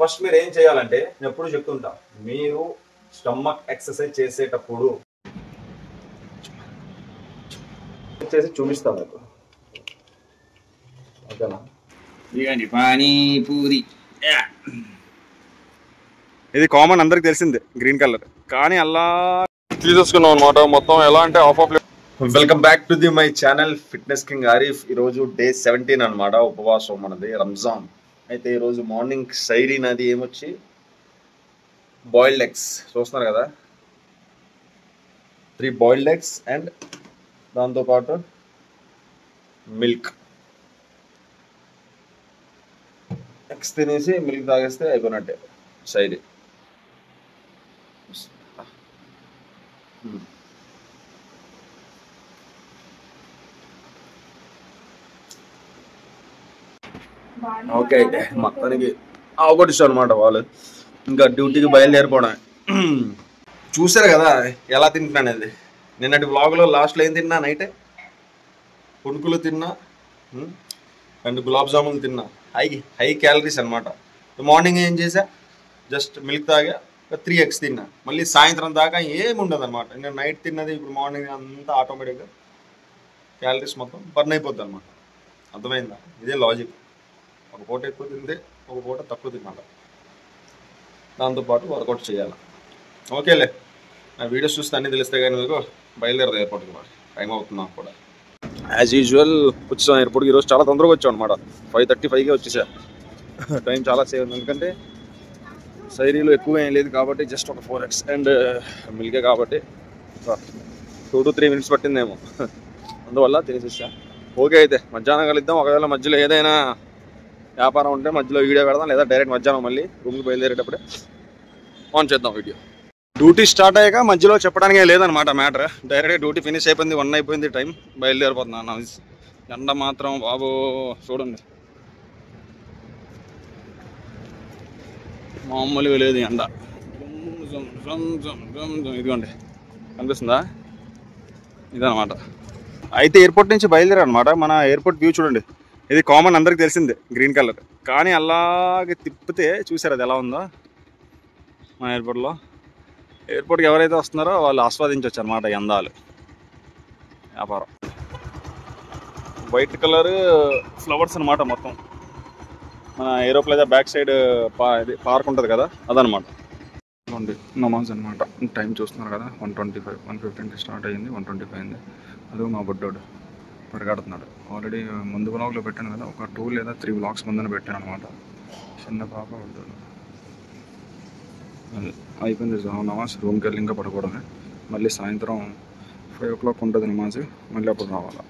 First మీరు ఏం చేయాలంటే నేను ఎప్పుడు చెప్తుంటా, మీరు స్టమక్ ఎక్సర్సైజ్ చేసేటప్పుడు చేసి చూపిస్తాను మీకు, ఓకేనా? బిర్యానీ పానీపూరి ఇది కామన్, అందరికి తెలిసిందే, గ్రీన్ కలర్. కానీ అలా తీసేసుకున్నాం అనమాట మొత్తం. ఎలా అంటే welcome back to the my channel fitness king Arif. ఈరోజు డే 17 అనమాట, ఉపవాసం మనది, రంజాన్. అయితే ఈరోజు మార్నింగ్ సైరీ నాది ఏమొచ్చి బాయిల్డ్ ఎగ్స్ చూస్తున్నారు కదా, 3 బాయిల్డ్ ఎగ్స్ అండ్ దాంతోపాటు మిల్క్. ఎగ్స్ తినేసి మిల్క్ తాగేస్తే అయిపోయినట్టే సైరీ. ఓకే, అయితే మొత్తానికి అవగొట్టిస్తాను అనమాట వాళ్ళు. ఇంకా డ్యూటీకి బయలుదేరిపోవడం. చూసారు కదా ఎలా తింటున్నాను అది. నిన్నటి వ్లాగ్లో లాస్ట్లో ఏం తిన్నా, నైటే పుణుకులు తిన్నా అండ్ గులాబ్ జామున్ తిన్నా. హై క్యాలరీస్ అనమాట. మార్నింగ్ ఏం చేసా, జస్ట్ మిల్క్ తాగా, 3 ఎగ్స్ తిన్నా. మళ్ళీ సాయంత్రం దాకా ఏమి ఉండదు అనమాట. నేను నైట్ తిన్నది ఇప్పుడు మార్నింగ్ అంతా ఆటోమేటిక్గా క్యాలరీస్ మొత్తం బర్న్ అయిపోద్ది అనమాట. అర్థమైందా? ఇదే లాజిక్. ఒక పూట ఎక్కువ తింటే ఒక పూట తక్కువ తినాలి, దాంతోపాటు వర్కౌట్ చేయాలి. ఓకేలే, నా వీడియోస్ చూస్తే అన్నీ తెలిస్తే కానీ మీకు బయలుదేరదు ఎయిర్పోర్ట్కి. మరి టైం అవుతుంది నాకు కూడా. యాజ్ యూజువల్ వచ్చేసాను ఎయిర్పోర్ట్కి. ఈరోజు చాలా తొందరగా వచ్చాం అనమాట. 5:35కే వచ్చేసా. టైం చాలా సేవ్ ఉంది, ఎందుకంటే సైరీలో ఎక్కువ ఏం లేదు కాబట్టి, జస్ట్ ఒక 4 ఎగ్స్ అండ్ మిల్కే కాబట్టి 2 to 3 minutes పట్టిందేమో, అందువల్ల తినేసేసా. ఓకే, అయితే మధ్యాహ్నం కలుద్దాం. ఒకవేళ మధ్యలో ఏదైనా వ్యాపారం ఉంటే మధ్యలో వీడియో పెడదాం, లేదా డైరెక్ట్ మధ్యాహ్నం మళ్ళీ రూమ్కి బయలుదేరేటప్పుడే ఆన్ చేద్దాం వీడియో. డ్యూటీ స్టార్ట్ అయ్యాక మధ్యలో చెప్పడానికి లేదనమాట మ్యాటర్. డైరెక్ట్ డ్యూటీ ఫినిష్ అయిపోయింది, 1 అయిపోయింది టైం. బయలుదేరిపోతున్నాను. ఎండ మాత్రం బాబు చూడండి, మామూలుగా లేదు ఎండ. ఇదిగోండి, కనిపిస్తుందా? ఇదనమాట. అయితే ఎయిర్పోర్ట్ నుంచి బయలుదేరనమాట. మన ఎయిర్పోర్ట్ వ్యూ చూడండి. ఇది కామన్, అందరికి తెలిసిందే, గ్రీన్ కలర్. కానీ అలాగే తిప్పితే చూసారు అది ఎలా ఉందో. మన ఎయిర్పోర్ట్కి ఎవరైతే వస్తున్నారో వాళ్ళు ఆస్వాదించవచ్చు అనమాట అందాలు. వ్యాపారం వైట్ కలర్ ఫ్లవర్స్ అనమాట మొత్తం. మన ఏరోప్లేన్ బ్యాక్ సైడ్ పార్క్ ఉంటుంది కదా, అదనమాట. నమాజ్ అనమాట. టైం చూస్తున్నారు కదా, 1:25, 1:15 స్టార్ట్ అయ్యింది, 1:25 అయింది. అదో మా బుడ్డోడు పరిగెడుతున్నాడు. ఆల్రెడీ ముందు వ్లాగ్లో పెట్టాను కదా, ఒక 2 లేదా 3 వ్లాగ్స్ ముందున పెట్టాను అనమాట. చిన్న పాప బుడ్డోడు. అయిపోయింది నమాజ్. రూమ్కి వెళ్ళి ఇంకా పడుకోవడమే. మళ్ళీ సాయంత్రం 5 o'clock ఉంటుంది నమాజ్, మళ్ళీ అప్పుడు రావాలా.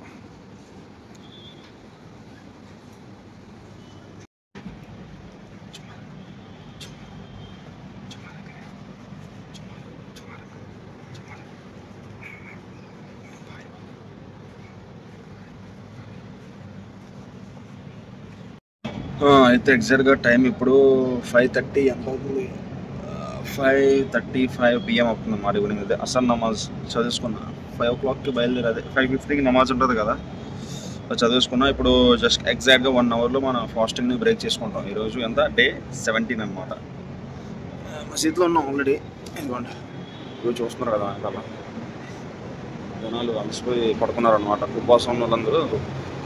అయితే ఎగ్జాక్ట్గా టైం ఇప్పుడు 5:30 ఎంత అవుతుంది, 5:35 PM అవుతుంది మరి. ఈవినింగ్ అయితే అసలు నమాజ్ చదివేసుకున్నా. 5 o'clockకి బయలుదేరదే, 5:50కి నమాజ్ ఉంటుంది కదా, చదివేసుకున్నా. ఇప్పుడు జస్ట్ ఎగ్జాక్ట్గా 1 hourలో మన ఫాస్టింగ్ని బ్రేక్ చేసుకుంటాం. ఈరోజు ఎంత, డే 17 అనమాట. మసీద్లో ఉన్నాం ఆల్రెడీ. ఇదిగోండి, ఈరోజు చూస్తున్నారు కదా అలా జనాలు అలసిపోయి పడుకున్నారు అనమాట. ఉపవాసం ఉన్న వాళ్ళందరూ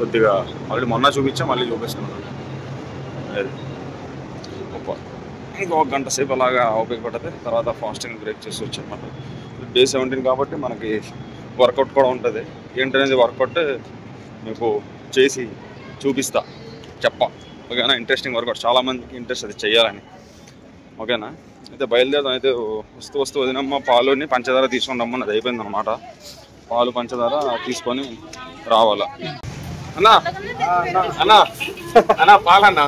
కొద్దిగా ఆల్రెడీ మొన్న చూపించా, మళ్ళీ చూపిస్తున్నాను. ఇంకా 1 గంట సేపు అలాగా ఉపయోగపడుతుంది. తర్వాత ఫాస్టింగ్ బ్రేక్ చేసి వచ్చామన్నమాట. డే 17 కాబట్టి మనకి వర్కౌట్ కూడా ఉంటుంది. ఏంటనేది వర్కౌట్ మీకు చేసి చూపిస్తా, ఓకేనా? ఇంట్రెస్టింగ్ వర్కౌట్, చాలామందికి ఇంట్రెస్ట్ అది చేయాలని, ఓకేనా? అయితే బయలుదేరదాం. అయితే వస్తూ వదినమ్మ పాలుని పంచదార తీసుకొని రమ్మన్నది. అయిపోయింది అనమాట. పాలు పంచదార తీసుకొని రావాలా. అన్నా అన్నా అన్నా పాలన్నా,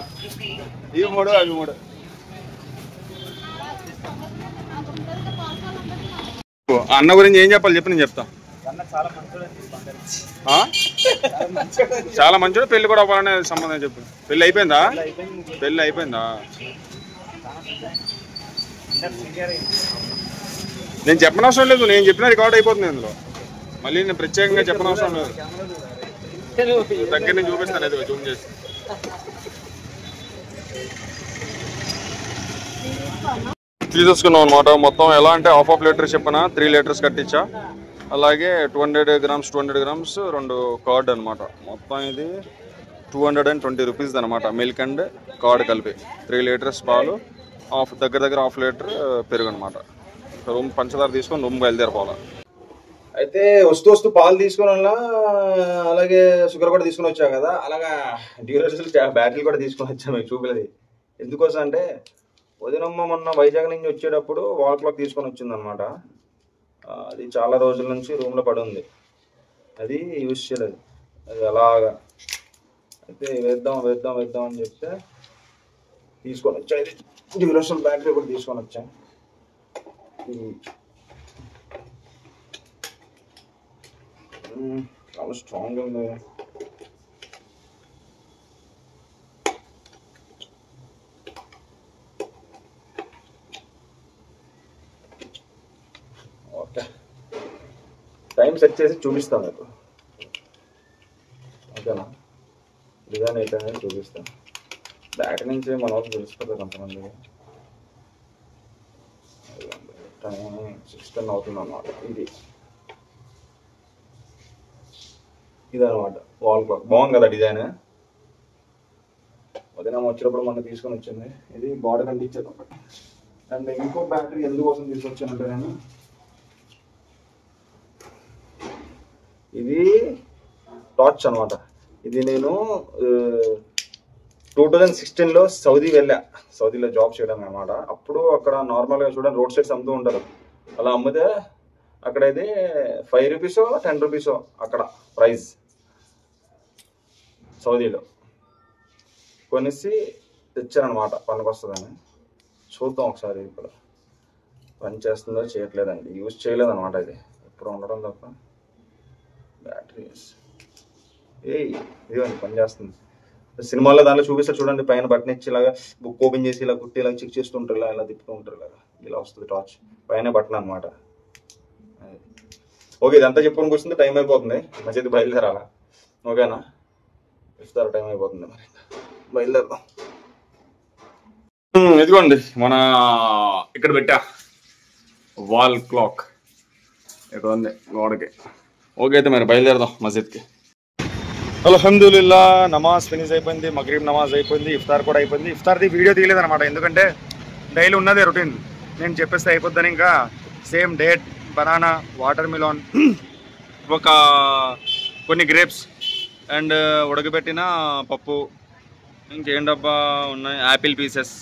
ఇవి 3 అవి 3. అన్న గురించి ఏం చెప్పాలి చెప్పు, నేను చెప్తా. చాలా మంచోడు. పెళ్లి కూడా అవ్వాలనే సంబంధం చెప్పు. పెళ్ళి అయిపోయిందా? పెళ్ళి అయిపోయిందా? నేను చెప్పనవసరం లేదు, నేను చెప్పిన రికార్డ్ అయిపోతుంది ఇందులో. మళ్ళీ నేను ప్రత్యేకంగా చెప్పనవసరం లేదు. దగ్గర నేను చూపిస్తాను, అది జూమ్ చేసి. తీసేసుకున్నాం అనమాట. మొత్తం ఎలా అంటే హాఫ్ లీటర్ చెప్పిన 3 లీటర్స్ కట్టించా. అలాగే 200 గ్రామ్స్ 200 గ్రామ్స్ 2 కార్డ్ అనమాట. మొత్తం ఇది 220 రూపీస్ అనమాట. మిల్క్ అండ్ కార్డ్ కలిపి 3 లీటర్స్ పాలు, దగ్గర హాఫ్ లీటర్ పెరుగు అనమాట. రూమ్ పంచదార తీసుకొని రూమ్ బయలుదేరిపోవాలి. అయితే వస్తూ పాలు తీసుకుని వల్ల అలాగే షుగర్ కూడా తీసుకుని వచ్చా కదా, అలాగా డ్యూరసెల్ బ్యాటరీలు కూడా తీసుకొని వచ్చాను. మీకు చూపిలేదు ఎందుకోసం అంటే వదినమ్మ మొన్న వైజాగ్ నుంచి వచ్చేటప్పుడు వాల్ క్లాక్ తీసుకొని వచ్చింది అనమాట. అది చాలా రోజుల నుంచి రూమ్లో పడి ఉంది, అది యూజ్ చేయలేదు. అది అలాగా అయితే వేద్దాం అని చెప్తే తీసుకొని వచ్చా. ఇది డ్యూరసెల్ బ్యాటరీ కూడా తీసుకొని వచ్చాను. చాలా స్ట్రాంగ్ ఉంది. ఓకే, టైం సెట్ చేసి చూపిస్తాను మీకు. ఓకేనా, డిజైన్ అయితే చూపిస్తాను. బ్యాక్ నుంచి మన వాళ్ళు తెలిసిపోతుంది కొంతమంది. టైం 6:10 అవుతుంది అన్నమాట. ఇదనమాట వాల్ క్లాక్. బాగుంది కదా డిజైన్. వదిన వచ్చేటప్పుడు మొన్న తీసుకొని వచ్చింది. ఇది బాడీ అంటించేది ఒకటి. అండ్ ఇంకో బ్యాటరీ ఎందుకోసం తీసుకొచ్చానంటే నేను, ఇది టార్చ్ అనమాట. ఇది నేను 2016లో సౌదీలో జాబ్ చేయడం అనమాట. అప్పుడు అక్కడ నార్మల్గా చూడండి రోడ్ సైడ్స్ అమ్ముతూ ఉంటారు. అలా అమ్మితే అక్కడైతే 5 రూపీసో 10 రూపీసో అక్కడ ప్రైస్ సౌదీలో. కొనేసి తెచ్చారనమాట, పనికి వస్తుందని. చూద్దాం ఒకసారి ఇక్కడ పని చేస్తుందో చేయట్లేదండి. యూజ్ చేయలేదన్నమాట. ఇది ఎప్పుడు ఉండడం తప్ప. బ్యాటరీస్ ఇదిగోండి పని చేస్తుంది. సినిమాల్లో దాంట్లో చూపిస్తారు చూడండి, పైన బటన్ ఇచ్చి ఇలాగా బుక్ ఓపెన్ చేసి ఇలా కుట్టి ఇలా చెక్ చేస్తుంటారు, ఇలా తిప్పుతూ ఉంటారు. ఇలా వస్తుంది టార్చ్, పైన బటన్ అనమాట. ఓకే, ఇదంతా చెప్పుకొని కూర్చుంటే టైం అయిపోతుంది. మధ్యది బయలుదేరాలా. ఓకేనా, ఇఫ్తార్ టైం అయిపోతుంది, మరి బయలుదేరదాం. ఇదిగోండి మన ఇక్కడ పెట్టా వాల్ క్లాక్, ఇక్కడ ఉంది గోడకి. ఓకే, అయితే మరి బయలుదేరదాం మస్జిద్కి. అల్హమ్దులిల్లా, నమాజ్ ఫినిష్ అయిపోయింది, మగ్రిబ్ నమాజ్ అయిపోయింది, ఇఫ్తార్ కూడా అయిపోయింది. ఇఫ్తార్ది వీడియో తీయలేదన్నమాట, ఎందుకంటే డైలీ ఉన్నదే రొటీన్. నేను చెప్పేస్తే అయిపోద్దని ఇంకా same date, banana, watermelon, ఒక కొన్ని గ్రేప్స్ అండ్ ఉడకబెట్టిన పప్పు, ఇంకేం డబ్బా ఉన్నాయి, యాపిల్ పీసెస్,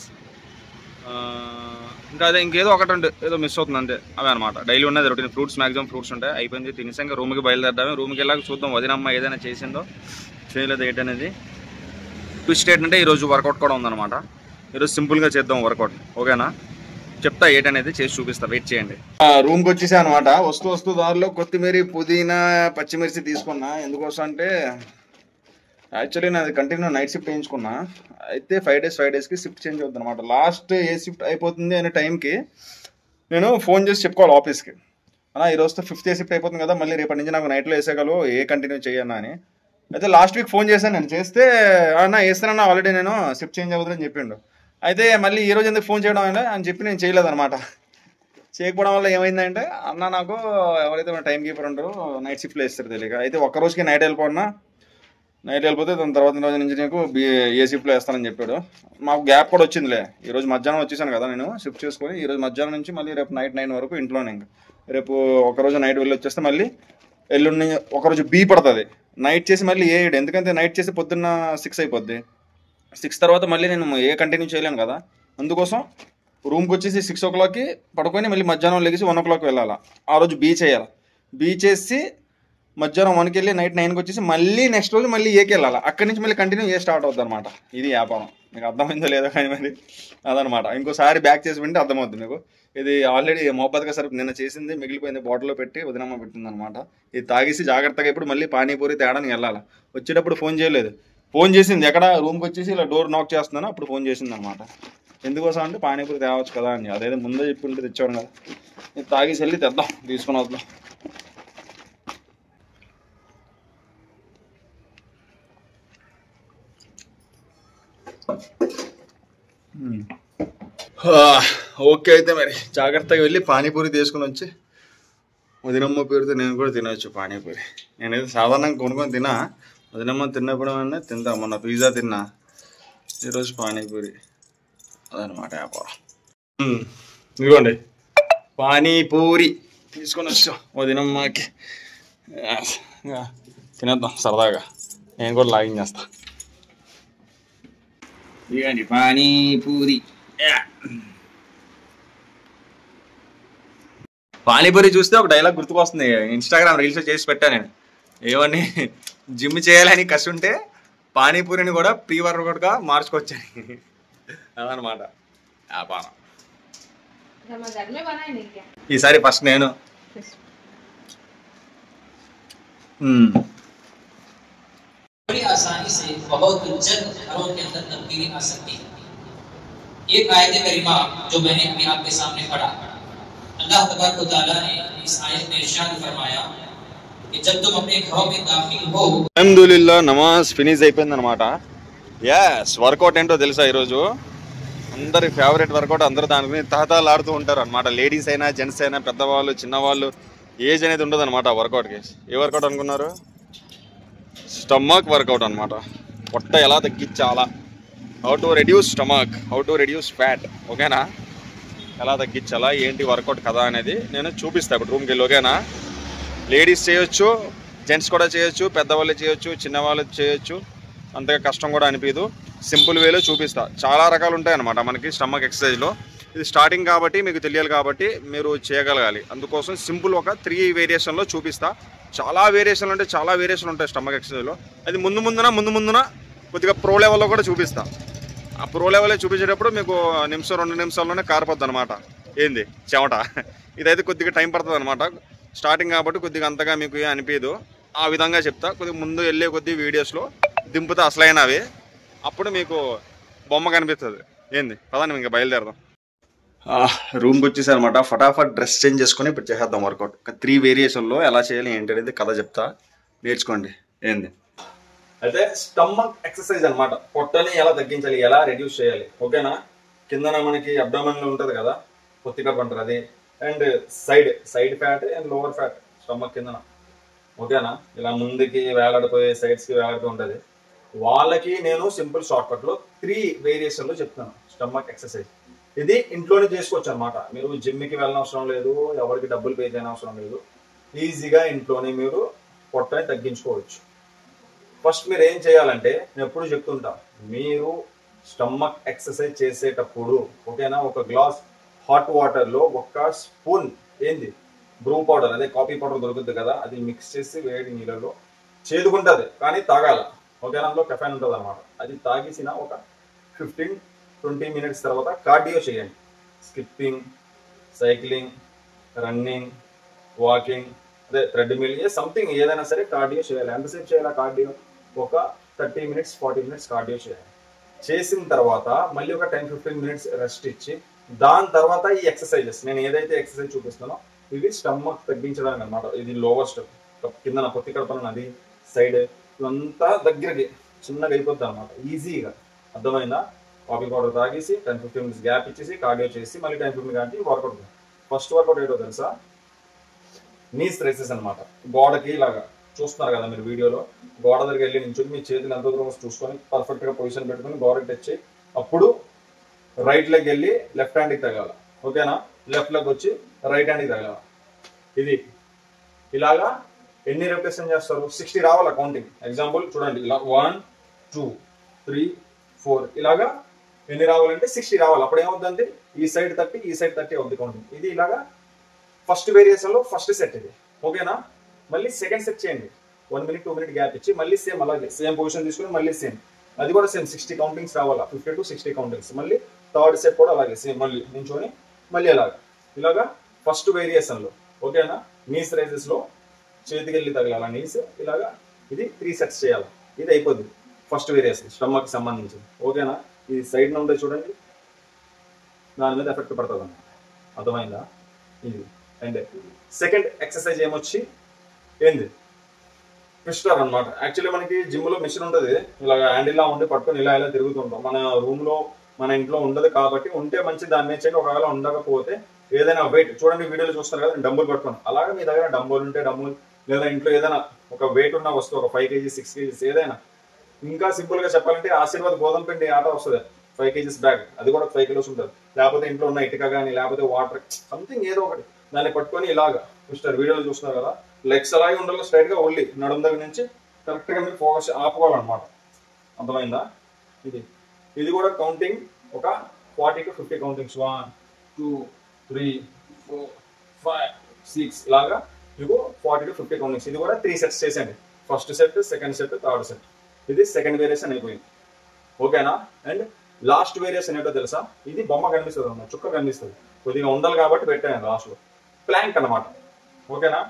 ఇంకా అదే ఇంకేదో ఒకటి ఉంటే ఏదో మిస్ అవుతుంది అంతే. అవే అనమాట డైలీ ఉన్నది రొటీన్. ఫ్రూట్స్ మ్యాక్సిమం ఫ్రూట్స్ ఉంటాయి. అయిపోయింది, తినేసాక రూమ్కి బయలుదేరదాము. రూమ్కి వెళ్ళాక చూద్దాం వదినమ్మ ఏదైనా చేసిందో చేయలేదు ఏంటనేది. ట్విస్ట్ ఏంటంటే ఈరోజు వర్కౌట్ కూడా ఉందన్నమాట. ఈరోజు సింపుల్గా చేద్దాం వర్కౌట్. ఓకేనా, చెప్తా ఏంటనేది, చేసి చూపిస్తా, వెయిట్ చేయండి. రూమ్కి వచ్చేసా అనమాట. వస్తూ దారిలో కొత్తిమీర, పుదీనా, పచ్చిమిర్చి తీసుకున్నా. ఎందుకోసం అంటే యాక్చువల్లీ నాది కంటిన్యూ నైట్ షిఫ్ట్ వేయించుకున్నా. అయితే 5 డేస్కి షిఫ్ట్ చేంజ్ అవుతుంది అనమాట. లాస్ట్ ఏ షిఫ్ట్ అయిపోతుంది అనే టైంకి నేను ఫోన్ చేసి చెప్పుకోవాలి ఆఫీస్కి, అన్నా ఈరోజుతో 5th షిఫ్ట్ అయిపోతుంది కదా, మళ్ళీ రేపటి నుంచి నాకు నైట్లో వేసేగలవు, కంటిన్యూ చేయన్నా అని. అయితే లాస్ట్ వీక్ ఫోన్ చేశాను నేను. చేస్తే అన్న వేస్తానన్నా ఆల్రెడీ నేను షిఫ్ట్ చేంజ్ అవుతుందని చెప్పిండు. అయితే మళ్ళీ ఈరోజు ఎందుకు ఫోన్ చేయడం అని చెప్పి నేను చేయలేదన్నమాట. చేయకపోవడం వల్ల ఏమైందంటే, అన్న నాకు ఎవరైతే మన టైం కీపర్ ఉంటారో నైట్ షిఫ్ట్లో వేస్తారు తెలియక. అయితే ఒక్కరోజుకి నైట్ వెళ్ళిపోతే దాని తర్వాత రోజు నుంచి నీకు ఏ షిఫ్ట్లో వేస్తానని చెప్పాడు. మాకు గ్యాప్ కూడా వచ్చిందిలే. ఈరోజు మధ్యాహ్నం వచ్చేసాను కదా నేను షిఫ్ట్ చేసుకొని, ఈరోజు మధ్యాహ్నం నుంచి మళ్ళీ రేపు నైట్ 9 వరకు ఇంట్లోనే. ఇంకా రేపు ఒకరోజు నైట్ వెళ్ళి వచ్చేస్తే మళ్ళీ ఎల్లుండి ఒకరోజు బీ పడుతుంది. నైట్ చేసి మళ్ళీ ఎందుకంటే నైట్ చేసి పొద్దున్న 6 అయిపోద్ది. 6 తర్వాత మళ్ళీ నేను కంటిన్యూ చేయలేను కదా. అందుకోసం రూమ్కి వచ్చేసి 6 o'clockకి పడుకొని మళ్ళీ మధ్యాహ్నం లెగిసి 1 o'clock వెళ్ళాలి. ఆ రోజు బీ చేయాలి. బీ చేసి మధ్యాహ్నం 1కి వెళ్ళి నైట్ 9కి వచ్చేసి మళ్ళీ నెక్స్ట్ రోజు మళ్ళీ వెళ్ళాలి. అక్కడి నుంచి మళ్ళీ కంటిన్యూ స్టార్ట్ అవుతుంది అనమాట. ఇది వ్యాపారం. మీకు అర్థమైందో లేదో కానీ మరి అదనమాట. ఇంకోసారి బ్యాక్ చేసి వింటే అర్థమవుతుంది మీకు. ఇది ఆల్రెడీ మొహబ్బత్గా సరే నిన్న చేసింది మిగిలిపోయింది, బాటిల్లో పెట్టి వదినమ్మ పెట్టింది అనమాట. ఇది తాగేసి జాగ్రత్తగా ఇప్పుడు మళ్ళీ పానీపూరి తేడానికి వెళ్ళాలి. వచ్చేటప్పుడు ఫోన్ చేయలేదు, ఫోన్ చేసింది ఎక్కడ రూమ్కి వచ్చేసి ఇలా డోర్ నాక్ చేస్తున్నాను, అప్పుడు ఫోన్ చేసింది అనమాట. ఎందుకోసం అంటే పానీపూరి తేవచ్చు కదా అని. అదేదో ముందే చెప్పి ఉంటే తెచ్చాను కదా. ఇది తాగేసి వెళ్ళి తెద్దాం, తీసుకుని వద్దాం. ఓకే అయితే మరి జాగ్రత్తగా వెళ్ళి పానీపూరి తీసుకుని వచ్చి వదినమ్మ పేరుతో నేను కూడా తినవచ్చు పానీపూరి. నేనైతే సాధారణంగా కొనుక్కొని తిన్నా, వదినమ్మ తిన్నప్పుడు తింటా. మొన్న పిజ్జా తిన్నా, ఈరోజు పానీపూరి. అదనమాట వ్యాపారం. ఇదిగోండి పానీపూరి తీసుకొని వచ్చాం వదినమ్మకి. తినేద్దాం సరదాగా, నేను కూడా లాగింగ్ చేస్తా. ఇదిగోండి పానీపూరి. పానీపూరి చూస్తే ఒక డైలాగ్ గుర్తుకొస్తుంది, ఇన్స్టాగ్రామ్ రీల్స్ చేసి పెట్టా నేను. ఏమని, జిమ్ చేయాలని కసి ఉంటే పానీపూరిని కూడా ప్రీ వర్కౌట్గా మార్చుకొచ్చాను. అదనమాట వ్యాపారం. ఈసారి ఫస్ట్ నేను. बड़ी आसानी से बहुत जल्द घरों के अंदर तब्दीली आ सकती है। एक आयत करीमा जो मैंने अभी आपके सामने पढ़ा, अल्लाह तबारक व तआला ने इस आयत में इरशाद फरमाया कि जब तुम अपने घरों में दाखिल हो। అల్హమ్దులిల్లా నమాజ్ ఫినిష్ అయిపోయింది అనమాట. ఎస్, వర్కౌట్ ఏంటో తెలుసా ఈరోజు? అందరి ఫేవరెట్ వర్కౌట్, అందరూ దాని గురించి తహతలాడుతూ ఉంటారు అనమాట. లేడీస్ అయినా జెంట్స్ అయినా, పెద్దవాళ్ళు చిన్నవాళ్ళు, ఏజ్ అనేది ఉండదు అనమాట వర్కౌట్కి. ఏ వర్కౌట్ అనుకున్నారు? స్టమక్ వర్కౌట్ అనమాట. పొట్ట ఎలా తగ్గించాలా, how to reduce stomach, how to reduce fat. ఓకేనా? ఎలా తగ్గించాలా ఏంటి వర్కౌట్ కదా అనేది నేను చూపిస్తాను ఇప్పుడు రూమ్కి వెళ్ళి. ఓకేనా? లేడీస్ చేయొచ్చు, జెంట్స్ కూడా చేయొచ్చు, పెద్దవాళ్ళు చేయొచ్చు, చిన్నవాళ్ళు చేయొచ్చు. అంతగా కష్టం కూడా అనిపించదు. సింపుల్ వేలో చూపిస్తా. చాలా రకాలు ఉంటాయన్నమాట మనకి స్టమక్ ఎక్సర్సైజ్లో. ఇది స్టార్టింగ్ కాబట్టి మీకు తెలియాలి, కాబట్టి మీరు చేయగలగాలి. అందుకోసం సింపుల్ ఒక 3 వేరియేషన్లో చూపిస్తా. చాలా వేరియేషన్లు అంటే చాలా వేరియేషన్లు ఉంటాయి స్టమక్ ఎక్సర్సైజ్లో. అది ముందు ముందున కొద్దిగా ప్రో లెవెల్లో కూడా చూపిస్తా. ఆ ప్రో లెవెల్లో చూపించేటప్పుడు మీకు నిమిషం 2 నిమిషాల్లోనే కారిపోద్ది అనమాట. ఏంది చెమట. ఇదైతే కొద్దిగా టైం పడుతుంది అనమాట, స్టార్టింగ్ కాబట్టి కొద్దిగా అంతగా మీకు అనిపించదు. ఆ విధంగా చెప్తా. కొద్దిగా ముందు వెళ్ళే కొద్ది వీడియోస్లో దింపుతా అసలైనవి, అప్పుడు మీకు బొమ్మ కనిపిస్తుంది. ఏంది పదండి ఇంకా బయలుదేరదాం. రూమ్కి వచ్చేసి అనమాట. ఫటాఫట్ డ్రెస్ చేంజ్ చేసుకొని ఇప్పుడు చేసేద్దాం వర్కౌట్. ఒక 3 వేరియేషన్లో ఎలా చేయాలి ఏంటి అనేది కథ చెప్తా, నేర్చుకోండి. ఏంది అయితే స్టమక్ ఎక్సర్సైజ్ అనమాట. పొట్టని ఎలా తగ్గించాలి, ఎలా రెడ్యూస్ చేయాలి. ఓకేనా? కిందన మనకి అబ్డామన్లో ఉంటుంది కదా, పొత్తి కడుపు అంటారు అది. And side fat and lower fat stomach కిందన. ఓకేనా? ఇలా ముందుకి వేలాడిపోయే, సైడ్స్కి వేలాడిపోయి ఉంటుంది. వాళ్ళకి నేను సింపుల్ షార్ట్కట్లో 3 వేరియేషన్లో చెప్తాను స్టమక్ ఎక్సర్సైజ్. ఇది ఇంట్లోనే చేసుకోవచ్చు అనమాట. మీరు జిమ్కి వెళ్ళనవసరం లేదు, ఎవరికి డబ్బులు పే చేయనవసరం లేదు. ఈజీగా ఇంట్లోనే మీరు పొట్టని తగ్గించుకోవచ్చు. ఫస్ట్ మీరు ఏం చేయాలంటే, నేను ఎప్పుడు చెప్తుంటా, మీరు స్టమక్ ఎక్సర్సైజ్ చేసేటప్పుడు ఓకేనా, ఒక గ్లాస్ హాట్ వాటర్లో 1 స్పూన్ ఏంది బ్రూ పౌడర్, అదే కాఫీ పౌడర్ దొరుకుతుంది కదా, అది మిక్స్ చేసి వేడి నీళ్ళలో, చేదుకుంటుంది కానీ తాగాల. ఓకేనా? అందులో కెఫైన్ ఉంటుంది అనమాట. అది తాగేసిన ఒక 15-20 మినిట్స్ తర్వాత కార్డియో చేయండి. స్కిప్పింగ్, సైక్లింగ్, రన్నింగ్, వాకింగ్, అదే థ్రెడ్మిల్, సంథింగ్ ఏదైనా సరే కార్డియో చేయాలి. ఎంతసేపు చేయాలి కార్డియో? ఒక 30 మినిట్స్ 40 మినిట్స్ కార్డియో చేయాలి. చేసిన తర్వాత మళ్ళీ ఒక 10-15 మినిట్స్ రెస్ట్ ఇచ్చి, దాని తర్వాత ఈ ఎక్సర్సైజెస్, నేను ఏదైతే ఎక్సర్సైజ్ చూపిస్తానో ఇవి స్టమక్ తగ్గించడానికి అనమాట. ఇది లోవెస్ట్, కింద పొత్తి కడపన అది సైడ్ ఇవంతా దగ్గరికి చిన్నగా అయిపోద్ది అనమాట ఈజీగా. అర్థమైందా? కాఫీ పౌడర్ తాగేసి 10-15 మినిట్స్ గ్యాప్ ఇచ్చేసి కార్డియో చేసి మళ్ళీ 10-15 మినిట్స్ వర్కౌట్. ఫస్ట్ వర్కౌట్ ఏంటో తెలుసా? నీస్ రేసెస్ అనమాట. గోడకి ఇలాగా చూస్తున్నారు కదా మీరు వీడియోలో, గోడ దగ్గరికి వెళ్ళి నించుని మీ చేతులు ఎంత దూరం చూసుకొని పర్ఫెక్ట్గా పొజిషన్ పెట్టుకొని గోడకి టచ్ చేయి. అప్పుడు రైట్ లెగ్ వెళ్ళి లెఫ్ట్ హ్యాండ్కి తగలాలి. ఓకేనా? లెఫ్ట్ లెగ్ వచ్చి రైట్ హ్యాండ్కి తగలాలి. ఇది ఇలాగా ఎన్ని రెపిటేషన్ చేస్తారు? 60 రావాలా కౌంటింగ్. ఎగ్జాంపుల్ చూడండి, ఇలా 1 2 3 4 ఇలాగా ఎన్ని రావాలంటే 60 రావాలి. అప్పుడు ఏమవుతుందంటే ఈ సైడ్ 30 ఈ సైడ్ 30 అవుతుంది కౌంటింగ్. ఇది ఇలాగా ఫస్ట్ వేరియేషన్లో ఫస్ట్ సెట్ ఇది. ఓకేనా? మళ్ళీ సెకండ్ సెట్ చేయండి. 1 మినిట్ 2 మినిట్ గ్యాప్ ఇచ్చి మళ్ళీ సేమ్ అలాగే సేమ్ పొజిషన్ తీసుకుని మళ్ళీ సేమ్, అది కూడా సేమ్ 60 కౌంటింగ్స్ రావాలా, 50 to 60 కౌంటింగ్స్. మళ్ళీ థర్డ్ సెట్ కూడా అలాగే సేమ్, మళ్ళీ నించొని మళ్ళీ ఇలాగా ఫస్ట్ వేరియేషన్లో. ఓకేనా? నీస్ రైజెస్లో చేతికి వెళ్ళి తగలాల నీస్ ఇలాగా. ఇది 3 సెట్స్ చేయాలి. ఇది అయిపోద్ది ఫస్ట్ వేరియేషన్ స్టమక్కి సంబంధించింది. ఓకేనా? ఇది సైడ్ నుండి చూడండి, దాని మీద ఎఫెక్ట్ పడుతుంది అన్నమాట. అర్థమైందా? ఇది. అండ్ సెకండ్ ఎక్సర్సైజ్ ఏమొచ్చి ఏంది ట్విస్టర్ అనమాట. యాక్చువల్లీ మనకి జిమ్లో మిషన్ ఉంటుంది, ఇలాగ హ్యాండిల్లా ఉండి పట్టుకొని ఇలా తిరుగుతుంటాం. మన రూమ్లో మన ఇంట్లో ఉండదు కాబట్టి ఉంటే మంచి దాని మీద చేయండి. ఒకవేళ ఉండకపోతే ఏదైనా వెయిట్ చూడండి, వీడియోలో చూస్తారు కదా డంబుల్ పట్టుకోండి. అలాగే మీ దగ్గర డంబుల్ ఉంటే డంబుల్, లేదా ఇంట్లో ఏదైనా ఒక వెయిట్ ఉన్న వస్తువు, ఒక 5 kgs 6 kgs ఏదైనా. ఇంకా సింపుల్ గా చెప్పాలంటే ఆశీర్వాద్ గోధుమ పిండి ఆట వస్తుంది 5 kgs బ్యాగ్, అది కూడా 5 kilos ఉంటుంది. లేకపోతే ఇంట్లో ఉన్న ఇటుక కానీ లేకపోతే వాటర్ సంథింగ్ ఏదో ఒకటి దాన్ని పట్టుకొని ఇలాగా చూస్తారు, వీడియోలో చూస్తున్నారు కదా, లెగ్స్ అలాగే ఉండాలి స్ట్రైట్ గా, ఒళ్ళి నడుము దగ్గర నుంచి కరెక్ట్ గా మీరు ఫోకస్ ఆపుకోవాలన్నమాట. అర్థమైందా? ఇది కూడా కౌంటింగ్ ఒక 40 to 50 కౌంటింగ్స్, 1 2 3 4 5 6 ఇలాగా మీకు 40 to 50 కౌంటింగ్స్. ఇది కూడా 3 sets చేసేయండి. First set, second set, third set. ఇది సెకండ్ వేరియేషన్ అయిపోయింది. ఓకేనా? అండ్ లాస్ట్ వేరియేషన్ ఏంటో తెలుసా? ఇది బొమ్మ కనిపిస్తుంది అన్నమాట, చుక్క కనిపిస్తుంది, కొద్దిగా ఉండాలి కాబట్టి పెట్టాను లాస్ట్ లో. ప్లాంక్ అన్నమాట. ఓకేనా?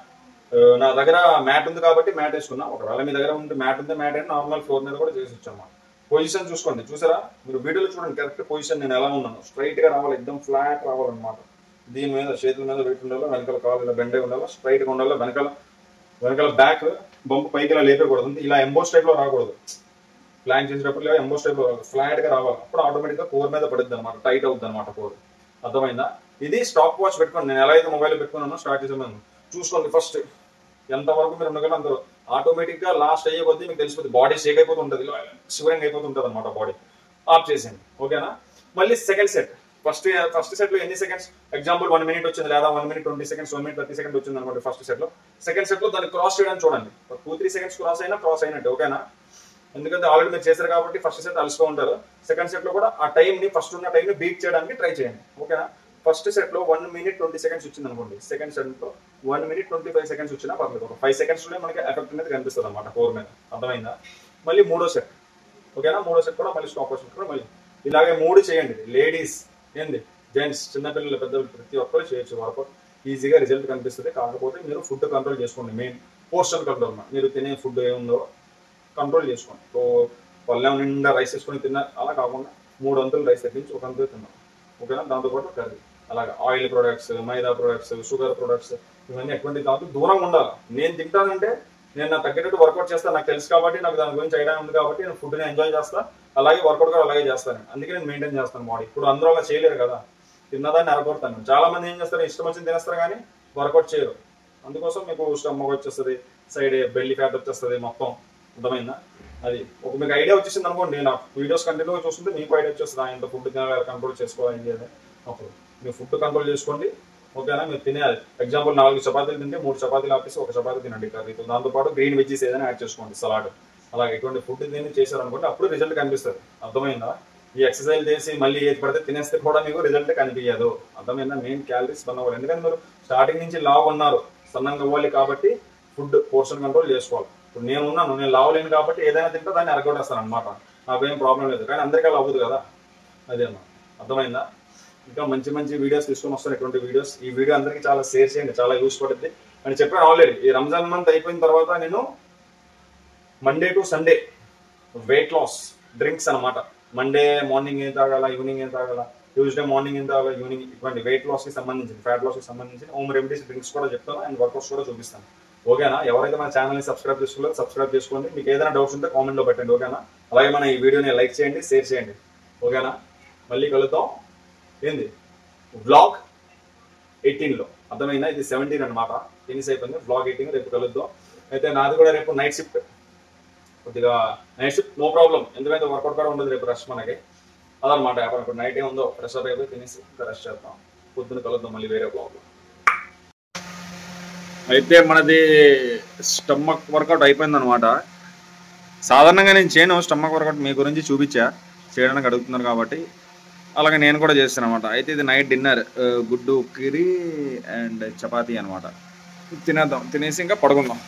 నా దగ్గర మ్యాట్ ఉంది కాబట్టి మ్యాట్ వేసుకున్నా. ఒకవేళ మీ దగ్గర ఉంటే మ్యాట్ ఉంటే మ్యాట్ అయినా నార్మల్ ఫ్లోర్ మీద కూడా చేసి వచ్చాను. పొజిషన్ చూసుకోండి, చూసారా? మీరు వీడియోలో చూడండి కరెక్ట్ పొజిషన్ నేను ఎలా ఉన్నాను. స్ట్రైట్ గా రావాలి, ఎక్దమ్ ఫ్లాట్ రావాలన్నమాట. దీని మీద చేతుల మీద వెయిట్ ఉండాలి, వెనకాల కాలు ఇలా బెండే ఉండాలి, స్ట్రైట్ గా ఉండాలి. వెనకాల బ్యాక్ బంప్ పైకి ఇలా లేపకూడదు, ఇలా ఎంబోస్ టైప్ లో రాకూడదు. ప్లాన్ చేసేటప్పుడు ఇలా ఎంబోస్ టైప్ లో ఫ్లాట్ గా రావాలి. అప్పుడు ఆటోమేటిక్ గా కోర్ మీద పడుద్ది అనమాట, టైట్ అవుతుంది అనమాట కోర్. అర్థమైందా? ఇది స్టాప్ వాచ్ పెట్టుకోండి. నేను ఎలా అయితే మొబైల్ పెట్టుకున్నానో స్టార్ట్ చేసాను చూసుకోండి. ఫస్ట్ ఎంత వరకు మీరు ఉండగలరు అంత ఆటోమేటిక్ గా లాస్ట్ అయ్యే కొద్దీ మీకు తెలిసిపోతుంది, బాడీ షేక్ అయిపోతుంటది, శివరింగ్ అయిపోతుంటది అనమాట బాడీ. ఆఫ్ చేసేయండి. ఓకేనా? మళ్ళీ సెకండ్ సెట్. ఫస్ట్ సెట్ లో ఎన్ని సెకండ్స్, ఎగ్జాంపుల్ 1 minute వచ్చింది, లేదా 1 minute 20 seconds, 1 minute 30 seconds వచ్చింది అనమాట ఫస్ట్ సెట్ లో. సెకండ్ సెట్ లో దాన్ని క్రాస్ చేయడానికి చూడండి, 2-3 seconds క్రాస్ అయినట్టు. ఓకేనా? ఎందుకంటే ఆల్రెడీ మీరు చేశారు కాబట్టి ఫస్ట్ సెట్ అలసిపోయి ఉంటారు. సెకండ్ సెట్ లో కూడా ఆ టైం ని, ఫస్ట్ ఉన్న టైం ని బీట్ చేయడానికి ట్రై చేయండి. ఓకేనా? ఫస్ట్ సెట్ లో 1 minute 20 seconds వచ్చింది అనుకోండి, సెకండ్ సెట్ లో 1 minute 25 seconds వచ్చినా పర్లేదు. ఒక 5 seconds లోనే మనకి ఎఫెక్ట్ అనేది కనిపిస్తుంది అనమాట కోర్ మీద. అర్థమైందా? మళ్ళీ మూడో సెట్. ఓకేనా? మూడో సెట్ కూడా మళ్ళీ స్టాప్ వచ్చి మళ్ళీ ఇలాగే 3 చేయండి. లేడీస్ ఏంది, జెంట్స్, చిన్నపిల్లలు, పెద్దలు ప్రతి ఒక్కరు చేయొచ్చు. వర్కౌట్ ఈజీగా రిజల్ట్ కనిపిస్తుంది. కాకపోతే మీరు ఫుడ్ కంట్రోల్ చేసుకోండి. మెయిన్ పోర్షన్ కంట్రోల్, మీరు తినే ఫుడ్ ఏముందో కంట్రోల్ చేసుకోండి. సో పళ్ళెం నిండా రైస్ వేసుకొని తిన్నా అలా కాకుండా 3 వంతులు రైస్ తగ్గించి 1 వంతు తిన్నాం. ఓకేనా? దాంతోపాటు కర్రీ. అలాగే ఆయిల్ ప్రొడక్ట్స్, మైదా ప్రొడక్ట్స్, షుగర్ ప్రొడక్ట్స్ ఇవన్నీ ఎటువంటి దాంట్లో దూరంగా ఉండాలి. నేను తింటానంటే నేను నాకు తగ్గట్టు వర్కౌట్ చేస్తాను, నాకు తెలుసు కాబట్టి, నాకు దాని గురించి ఐడియా ఉంది కాబట్టి నేను ఫుడ్ని ఎంజాయ్ చేస్తాను. అలాగే వర్కౌట్ కూడా అలాగే చేస్తాను. అందుకే నేను మెయింటైన్ చేస్తాను బాడీ. ఇప్పుడు అందరూ అలా చేయలేరు కదా, తిన్నదాన్ని అరగొడతాను. చాలా మంది ఏం చేస్తారు, ఇష్టం వచ్చింది తినేస్తారు కానీ వర్కౌట్ చేయరు. అందుకోసం మీకు స్టమక్ వచ్చేస్తుంది, సైడ్ బెల్లి ఫ్యాట్ వచ్చేస్తుంది మొత్తం. అర్థమైందా? అది ఒక మీకు ఐడియా వచ్చేసింది అనుకోండి, నేను వీడియోస్ కంటిన్యూగా చూస్తుంటే మీకు ఐడియా వచ్చేస్తుంది ఎంత ఫుడ్ తినాలి, కంట్రోల్ చేసుకోవాలి అని. అప్పుడు మీరు ఫుడ్ కంట్రోల్ చేసుకోండి. ఓకేనా? మీరు తినేది ఎగ్జాంపుల్ 4 చపాతీలు తింటే 3 చపాతీలు ఆపేసి 1 చపాతీ తినండి కర్రీతో. దాంతోపాటు గ్రీన్ వెజ్జీస్ ఏదైనా యాడ్ చేసుకోండి, సలాడ్. అలాగే ఎటువంటి ఫుడ్ తిని చేశారనుకోండి అప్పుడు రిజల్ట్ కనిపిస్తుంది. అర్థమైందా? ఈ ఎక్సర్సైజ్ చేసి మళ్ళీ ఏది పడితే తినేస్తే కూడా మీకు రిజల్ట్ కనిపించదు. అర్థమైందా? మెయిన్ క్యాలరీస్ బర్న్ అవ్వాలి. ఎందుకంటే మీరు స్టార్టింగ్ నుంచి లావు ఉన్నారు, సన్నంగా అవ్వాలి కాబట్టి ఫుడ్ పోర్షన్ కంట్రోల్ చేసుకోవాలి. ఇప్పుడు నేను ఉన్నాను, నేను లావలేను కాబట్టి ఏదైనా తింటే దాన్ని అరగొట్టేస్తాను అనమాట. నాకేం ప్రాబ్లం లేదు. కానీ అందరికీ అలా అవ్వదు కదా, అదే అన్నమాట. అర్థమైందా? ఇంకా మంచి మంచి వీడియోస్ తీసుకొని వస్తాను, ఇటువంటి వీడియోస్. ఈ వీడియో అందరికీ చాలా షేర్ చేయండి, చాలా యూస్ పడుతుంది అని చెప్పాను ఆల్రెడీ. ఈ రంజాన్ మంత్ అయిపోయిన తర్వాత నేను Monday to Sunday weight loss drinks అనమాట. మండే మార్నింగ్ ఏం తాగాల, ఈవినింగ్ ఏం తాగాల, ట్యూస్డే మార్నింగ్ ఏం తాగాల, ఈవినింగ్, ఇటువంటి వెయిట్ లాస్ కి సంబంధించి, ఫ్యాట్ లాస్ కి సంబంధించి హోమ్ రెమెడీస్ డ్రింక్స్ కూడా చెప్తాను అండ్ వర్కౌట్స్ కూడా చూపిస్తాను. ఓకేనా? ఎవరైతే మన ఛానల్ని సబ్స్క్రైబ్ చేసుకోలేదు సబ్స్క్రైబ్ చేసుకోండి. మీకు ఏదైనా డౌట్స్ ఉంటే కామెంట్లో పెట్టండి. ఓకేనా? అలాగే మన ఈ వీడియోని లైక్ చేయండి, షేర్ చేయండి. ఓకేనా? మళ్ళీ కలుద్దాం. ఏంది వ్లాగ్ 18లో. అర్థమైందా? ఇది 17 అనమాట, ఫినిష్ అయిపోయింది. వ్లాగ్ 18 రేపు కలుద్దాం. అయితే నాది కూడా రేపు నైట్ షిఫ్ట్, కొద్దిగా నైట్ షిఫ్ట్ నో ప్రాబ్లం, ఎందుకంటే వర్కౌట్ కూడా ఉండదు రేపు, రెస్ట్ మనకి. అదనమాట. ఇప్పుడు నైట్ ఏముందో ఫ్రెష్ అప్ అయిపోయి తినేసి ఇంకా రెస్ట్ చేద్దాం. పొద్దున కలుద్దాం మళ్ళీ వేరే బ్లాగ్లో. అయితే మనది స్టమక్ వర్కౌట్ అయిపోయింది అనమాట. సాధారణంగా నేను చేయను స్టమక్ వర్కౌట్, మీ గురించి చూపించా చేయడానికి అడుగుతున్నారు కాబట్టి అలాగే నేను కూడా చేస్తాను అనమాట. అయితే ఇది నైట్ డిన్నర్, గుడ్డు కర్రీ అండ్ చపాతీ అనమాట. తినేద్దాం, తినేసి ఇంకా పడుకుందాం.